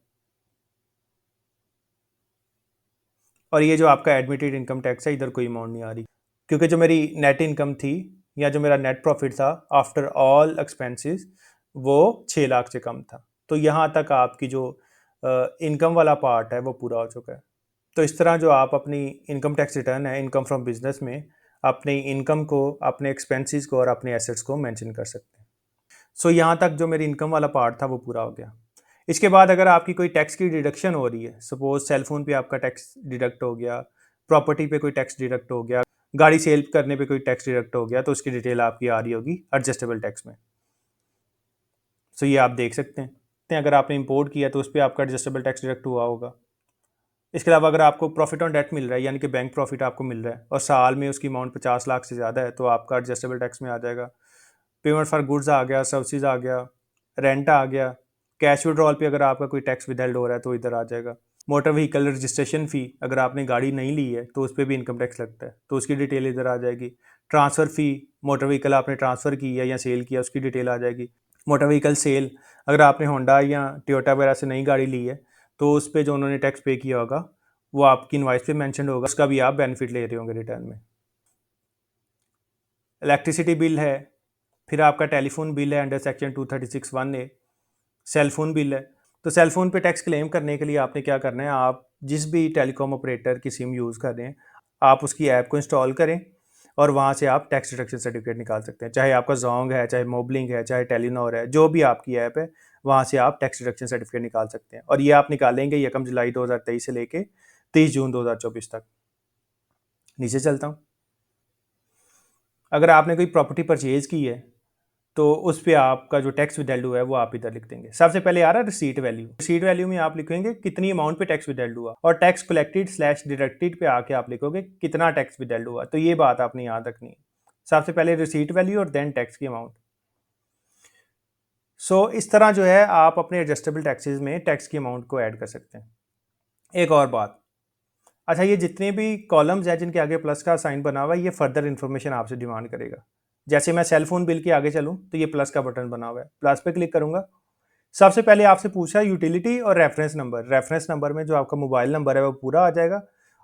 और ये जो आपका एडमिटेड इनकम टैक्स है इधर कोई अमाउंट नहीं आ रही, क्योंकि जो मेरी नेट इनकम थी या जो मेरा नेट प्रॉफिट था आफ्टर ऑल एक्सपेंसेस वो 6 लाख से कम था। तो यहाँ तक आपकी जो इनकम वाला पार्ट है वो पूरा हो चुका है। तो इस तरह जो आप अपनी इनकम टैक्स रिटर्न है इनकम फ्रॉम बिजनेस में अपनी इनकम को, अपने एक्सपेंसेस को और अपने एसेट्स को मेंशन कर सकते हैं। सो यहाँ तक जो मेरी इनकम वाला पार्ट था वो पूरा हो गया। इसके बाद अगर आपकी कोई टैक्स की डिडक्शन हो रही है, सपोज सेलफोन पे आपका टैक्स डिडक्ट हो गया, प्रॉपर्टी पे कोई टैक्स डिडक्ट हो गया, गाड़ी सेल करने पे कोई टैक्स डिडक्ट हो गया, तो उसकी डिटेल आपकी आ रही होगी एडजस्टेबल टैक्स में। सो ये आप देख सकते हैं, अगर आपने इंपोर्ट किया तो उस पर आपका एडजस्टेबल टैक्स डिडक्ट हुआ होगा। इसके अलावा अगर आपको प्रॉफिट ऑन डेट मिल रहा है, यानी कि बैंक प्रॉफिट आपको मिल रहा है और साल में उसकी अमाउंट 50 लाख से ज़्यादा है, तो आपका एडजस्टेबल टैक्स में आ जाएगा। पेमेंट फॉर गुड्स आ गया, सर्विसेज आ गया, रेंट आ गया, कैश विड्रॉल पे अगर आपका कोई टैक्स विदहेल्ड हो रहा है तो इधर आ जाएगा। मोटर व्हीकल रजिस्ट्रेशन फ़ी, अगर आपने गाड़ी नहीं ली है तो उस पर भी इनकम टैक्स लगता है, तो उसकी डिटेल इधर आ जाएगी। ट्रांसफ़र फ़ी, मोटर व्हीकल आपने ट्रांसफ़र की है या सेल किया उसकी डिटेल आ जाएगी। मोटर व्हीकल सेल, अगर आपने होंडा या टोयोटा वगैरह से नई गाड़ी ली है तो उस पर जो उन्होंने टैक्स पे किया होगा वो आपकी इनवाइस पे मेंशन होगा, उसका भी आप बेनिफिट ले रहे होंगे रिटर्न में। इलेक्ट्रिसिटी बिल है, फिर आपका टेलीफोन बिल है under section 236(1)(a), cell phone bill है। तो सेल फोन पे टैक्स क्लेम करने के लिए आपने क्या करना है, आप जिस भी टेलीकॉम ऑपरेटर की सिम यूज़ कर रहे हैं आप उसकी ऐप को इंस्टॉल करें और वहाँ से आप टैक्स डिडक्शन सर्टिफिकेट निकाल सकते हैं। चाहे आपका जोंग है, चाहे मोबलिंक है, चाहे टेलीनॉर है, जो भी आपकी ऐप है वहाँ से आप टैक्स डिडक्शन सर्टिफिकेट निकाल सकते हैं। और ये आप निकालेंगे 1 जुलाई 2023 से लेके 30 जून 2024 तक। नीचे चलता हूँ, अगर आपने कोई प्रॉपर्टी परचेज की है तो उस पे आपका जो टैक्स विदहेल्ड हुआ है वो आप इधर लिख देंगे। सबसे पहले आ रहा है रिसीट वैल्यू। रिसीट वैल्यू में आप लिखेंगे कितनी अमाउंट पे टैक्स विदहेल्ड हुआ, और टैक्स कलेक्टेड स्लैश डिडक्टेड पे आके आप लिखोगे कितना टैक्स विदहेल्ड हुआ। तो ये बात आपने याद रखनी है, सबसे पहले रिसीट वैल्यू और देन टैक्स की अमाउंट। सो इस तरह जो है आप अपने एडजस्टेबल टैक्सेस में टैक्स की अमाउंट को ऐड कर सकते हैं। एक और बात, अच्छा, ये जितने भी कॉलम्स हैं जिनके आगे प्लस का साइन बना हुआ है ये फर्दर इन्फॉर्मेशन आपसे डिमांड करेगा। जैसे मैं सेल फोन बिल के आगे चलूँ तो ये प्लस का बटन बना हुआ है, प्लस पे क्लिक करूंगा। सबसे पहले आपसे पूछा यूटिलिटी और रेफरेंस नंबर। रेफरेंस नंबर में जो आपका मोबाइल नंबर है वो पूरा आ जाएगा,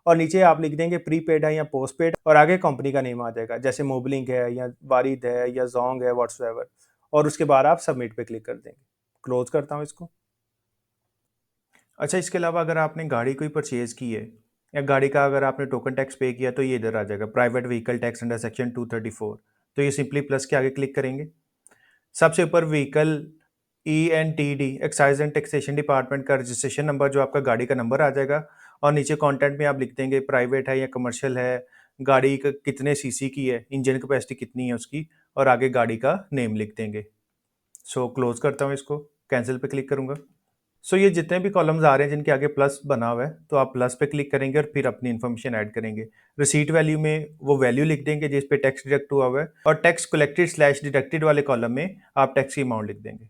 और नीचे आप लिख देंगे प्रीपेड है या पोस्टपेड और आगे कंपनी का नेम आ जाएगा, जैसे मोबलिंक है या वारिद है या जोंग है व्हाट्सएवर, और उसके बाद आप सबमिट पे क्लिक कर देंगे। क्लोज करता हूँ इसको। अच्छा, इसके अलावा अगर आपने गाड़ी कोई परचेज़ की है या गाड़ी का अगर आपने टोकन टैक्स पे किया तो ये इधर आ जाएगा, private vehicle tax under section 234। तो ये सिंपली प्लस के आगे क्लिक करेंगे। सबसे ऊपर vehicle ENTD excise and taxation department का रजिस्ट्रेशन नंबर, जो आपका गाड़ी का नंबर आ जाएगा, और नीचे कंटेंट में आप लिख देंगे प्राइवेट है या कमर्शियल है, गाड़ी का कितने सीसी की है, इंजन कैपेसिटी कितनी है उसकी, और आगे गाड़ी का नेम लिख देंगे। सो क्लोज करता हूँ इसको, कैंसिल पे क्लिक करूँगा। सो ये जितने भी कॉलम्स आ रहे हैं जिनके आगे प्लस बना हुआ है, तो आप प्लस पे क्लिक करेंगे और फिर अपनी इन्फॉर्मेशन ऐड करेंगे। रिसीट वैल्यू में वो वैल्यू लिख देंगे जिस पे टैक्स डिडक्ट हुआ हुआ है, और टैक्स कलेक्टेड स्लैश डिडक्टेड वाले कॉलम में आप टैक्स की अमाउंट लिख देंगे।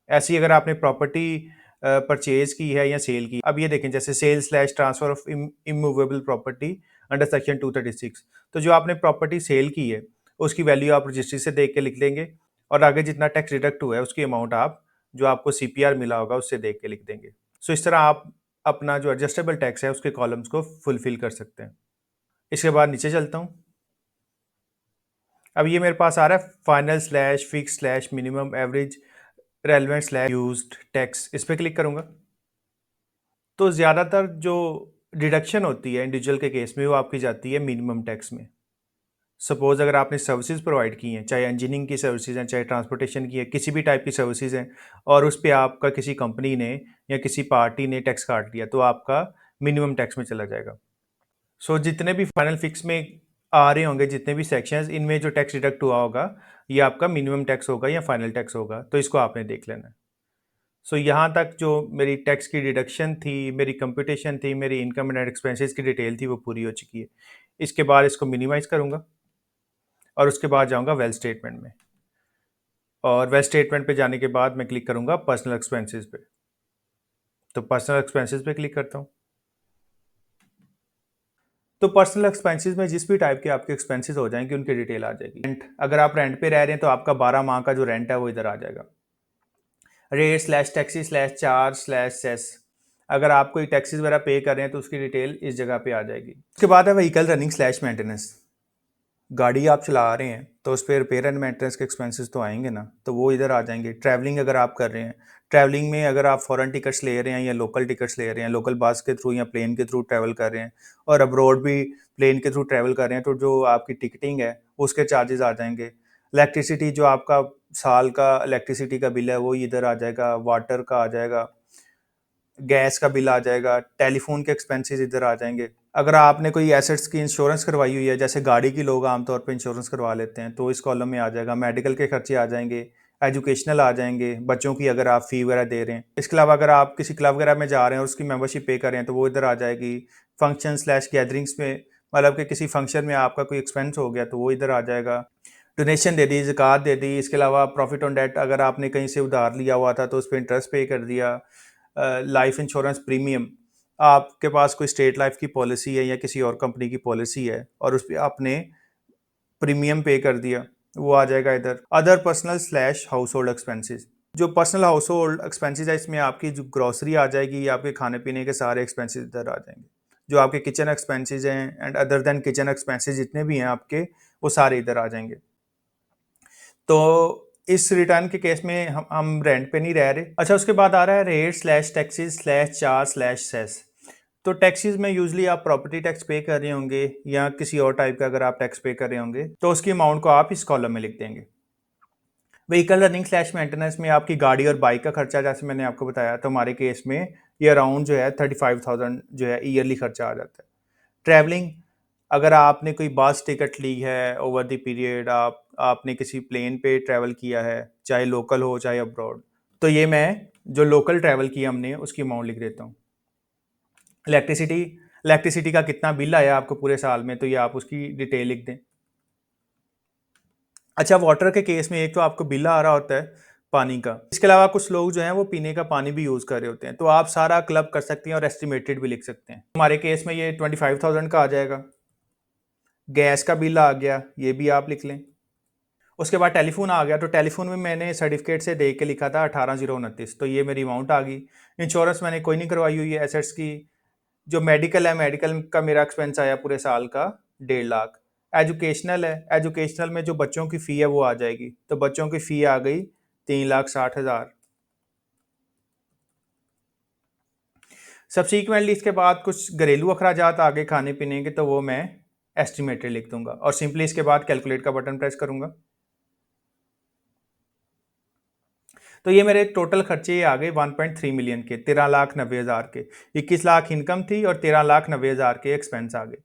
ऐसे ही अगर आपने प्रॉपर्टी परचेज की है या सेल की, अब ये देखें जैसे sale slash transfer of immovable property under section 236, तो जो आपने प्रॉपर्टी सेल की है उसकी वैल्यू आप रजिस्ट्री से देख के लिख लेंगे, और आगे जितना टैक्स डिडक्ट हुआ है उसकी अमाउंट आप जो आपको CPR मिला होगा उससे देख के लिख देंगे। सो इस तरह आप अपना जो एडजस्टेबल टैक्स है उसके कॉलम्स को फुलफिल कर सकते हैं। इसके बाद नीचे चलता हूँ। अब ये मेरे पास आ रहा है final slash fix slash minimum average relevant slash used tax, इस पर क्लिक करूँगा। तो ज़्यादातर जो डिडक्शन होती है इंडिविजुअल के केस में वो आपकी जाती है मिनिमम टैक्स में। सपोज़ अगर आपने सर्विसेज प्रोवाइड की हैं, चाहे इंजीनियरिंग की सर्विसेज हैं, चाहे ट्रांसपोर्टेशन की है, किसी भी टाइप की सर्विसेज हैं, और उस पे आपका किसी कंपनी ने या किसी पार्टी ने टैक्स काट लिया, तो आपका मिनिमम टैक्स में चला जाएगा। सो जितने भी फाइनल फिक्स में आ रहे होंगे, जितने भी सेक्शंस, इनमें जो टैक्स डिडक्ट हुआ होगा ये आपका मिनिमम टैक्स होगा या फाइनल टैक्स होगा, तो इसको आपने देख लेना है। सो यहाँ तक जो मेरी टैक्स की डिडक्शन थी, मेरी कंप्यूटेशन थी, मेरी इनकम एंड एक्सपेंसेस की डिटेल थी, वो पूरी हो चुकी है। इसके बाद इसको मिनिमाइज़ करूँगा और उसके बाद जाऊँगा वेल स्टेटमेंट में, और वेल स्टेटमेंट पे जाने के बाद मैं क्लिक करूँगा पर्सनल एक्सपेंसेस पे। तो पर्सनल एक्सपेंसेस पे क्लिक करता हूँ। तो पर्सनल एक्सपेंसेस में जिस भी टाइप के आपके एक्सपेंसेस हो जाएंगे उनकी डिटेल आ जाएगी। रेंट, अगर आप रेंट पे रह रहे हैं तो आपका 12 माह का जो रेंट है वो इधर आ जाएगा। Rate slash taxes slash charge slash cess, अगर आप कोई टैक्सीज वगैरह पे कर रहे हैं तो उसकी डिटेल इस जगह पे आ जाएगी। उसके बाद है व्हीकल रनिंग स्लैश मेंटेनेंस, गाड़ी आप चला रहे हैं तो उस पर रिपेयर एंड मेंटेनेंस के एक्सपेंसेस तो आएंगे ना, तो वो इधर आ जाएंगे। ट्रैवलिंग अगर आप कर रहे हैं, ट्रैवलिंग में अगर आप फॉरेन टिकट्स ले रहे हैं या लोकल टिकट्स ले रहे हैं, लोकल बस के थ्रू या प्लेन के थ्रू ट्रैवल कर रहे हैं, और अब्रॉड भी प्लेन के थ्रू ट्रैवल कर रहे हैं, तो जो आपकी टिकटिंग है उसके चार्जेस आ जाएंगे। इलेक्ट्रिसिटी, जो आपका साल का इलेक्ट्रिसिटी का बिल है वो इधर आ जाएगा, वाटर का आ जाएगा, गैस का बिल आ जाएगा, टेलीफोन के एक्सपेंसेस इधर आ जाएंगे। अगर आपने कोई एसेट्स की इंश्योरेंस करवाई हुई है, जैसे गाड़ी की लोग आमतौर पे इंश्योरेंस करवा लेते हैं, तो इस कॉलम में आ जाएगा। मेडिकल के खर्चे आ जाएंगे, एजुकेशनल आ जाएंगे, बच्चों की अगर आप फ़ी वगैरह दे रहे हैं। इसके अलावा अगर आप किसी क्लब वगैरह में जा रहे हैं और उसकी मेंबरशिप पे कर रहे हैं तो वो इधर आ जाएगी। फंक्शन स्लैश गैदरिंग्स में, मतलब कि किसी फंक्शन में आपका कोई एक्सपेंस हो गया तो वो इधर आ जाएगा। डोनेशन दे दी, ज़कात दे दी, इसके अलावा प्रॉफिट ऑन डेट, अगर आपने कहीं से उधार लिया हुआ था तो उस पर इंटरेस्ट पे कर दिया। लाइफ इंश्योरेंस प्रीमियम, आपके पास कोई स्टेट लाइफ की पॉलिसी है या किसी और कंपनी की पॉलिसी है और उस पर आपने प्रीमियम पे कर दिया, वो आ जाएगा इधर। Other personal slash house hold expenses, जो पर्सनल हाउस होल्ड एक्सपेंसिस है इसमें आपकी जो ग्रॉसरी आ जाएगी, आपके खाने पीने के सारे एक्सपेंसिस इधर आ जाएंगे। जो आपके किचन एक्सपेंसिस हैं and other than kitchen expenses जितने भी हैं आपके, वो सारे इधर आ जाएंगे। तो इस रिटर्न के केस में हम रेंट पे नहीं रह रहे। अच्छा, उसके बाद आ रहा है rate slash taxes slash charge slash cess. तो टैक्सीज में यूजली आप प्रॉपर्टी टैक्स पे कर रहे होंगे या किसी और टाइप का अगर आप टैक्स पे कर रहे होंगे तो उसकी अमाउंट को आप इस कॉलम में लिख देंगे। व्हीकल रनिंग स्लैश मेंटेनेंस में आपकी गाड़ी और बाइक का खर्चा, जैसे मैंने आपको बताया, तो हमारे केस में ये अराउंड जो है 35,000 जो है ईयरली खर्चा आ जाता है। ट्रैवलिंग, अगर आपने कोई बस टिकट ली है ओवर द पीरियड, आपने किसी प्लेन पे ट्रैवल किया है, चाहे लोकल हो चाहे अब्रॉड, तो ये मैं जो लोकल ट्रैवल किया हमने उसकी अमाउंट लिख देता हूँ। इलेक्ट्रिसिटी, इलेक्ट्रिसिटी का कितना बिल आया आपको पूरे साल में, तो ये आप उसकी डिटेल लिख दें। अच्छा, वाटर के केस में एक तो आपको बिल आ रहा होता है पानी का, इसके अलावा कुछ लोग जो हैं वो पीने का पानी भी यूज़ कर रहे होते हैं, तो आप सारा क्लब कर सकते हैं और एस्टिमेटेड भी लिख सकते हैं। हमारे केस में ये 25,000 का आ जाएगा। गैस का बिल आ गया, ये भी आप लिख लें। उसके बाद टेलीफोन आ गया, तो टेलीफोन में मैंने सर्टिफिकेट से देख के लिखा था 18,029, तो ये मेरी अमाउंट आ गई। इंश्योरेंस मैंने कोई नहीं करवाई हुई है एसेट्स की, जो मेडिकल है, मेडिकल का मेरा एक्सपेंस आया पूरे साल का 1.5 लाख। एजुकेशनल है, एजुकेशनल में जो बच्चों की फ़ी है वो आ जाएगी, तो बच्चों की फ़ी आ गई 3,60,000। सब्सिक्वेंटली इसके बाद कुछ घरेलू अखराजात आगे खाने पीने के, तो वो मैं एस्टिमेटेड लिख दूंगा और सिंपली इसके बाद कैलकुलेट का बटन प्रेस करूंगा। तो ये मेरे टोटल खर्चे आ गए 1.3 मिलियन के, 13,90,000 के। 21 लाख इनकम थी और 13,90,000 के एक्सपेंस आ गए।